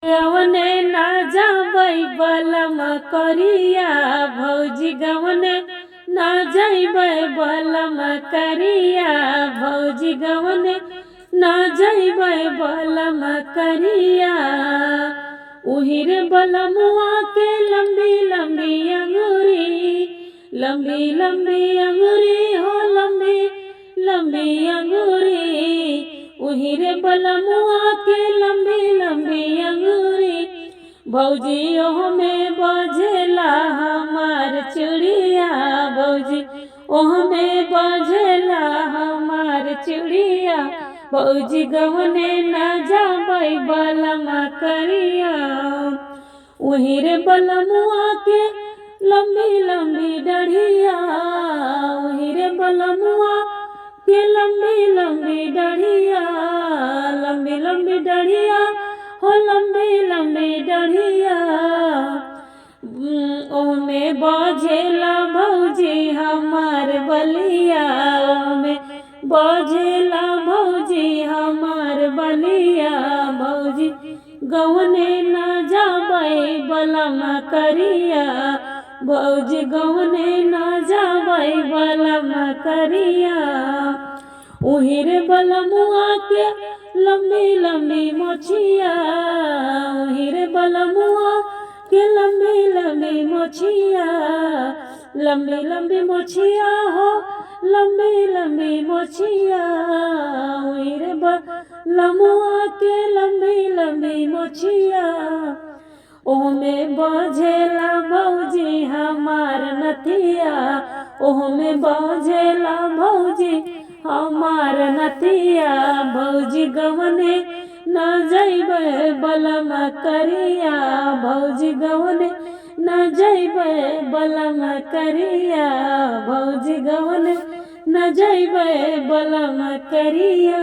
गवने ना जाबै बलम करिया भौजी गवने ना जैबै बलम करिया भौजी गवने ना जैबै बलम करिया। उहिर बलमुआ के लंबी लंबी अंगूरी, लंबी लंबी अंगूरी हो लंबी लंबी अंगूरी। उहिर बलमुआ के लंबी लंबी अंगूरी। भौजी ओह में बजेला हमार चूड़िया भौजी ओह में बजेला हमार चूड़िया। भौजी गवने ना जाबै बलम करिया। उहिर बलमुआ के लंबी लंबी डढ़िया, उहिर बलमुआ के लंबी लंबी डढ़िया, लंबी लंबी डढ़िया हो लंबी लंबी डढ़िया। ओमे बजेला भौजी हमार बलिया, ओमे बजेला भौजी हमार बलिया। भौजी गवने ना जाबै बलम करिया, भौजी गवने ना जाबै बलम करिया। उहिर बलमुआ के लंबी लंबी मोछिया, उहिर बलमुआ के लंबी लंबी मोछिया, लंबी लंबी मोछिया हो लंबी लंबी मोछिया। उहिर बलमुआ के लंबी लंबी मोछिया। ओमे बजेला भौजी हमार नथिया, ओमे बजेला भौजी हमार नथिया। भौजी गवने ना जैबै बलम करिया, भौजी गवने ना जैबै बलम करिया, भौजी गवने ना जैबै बलम करिया।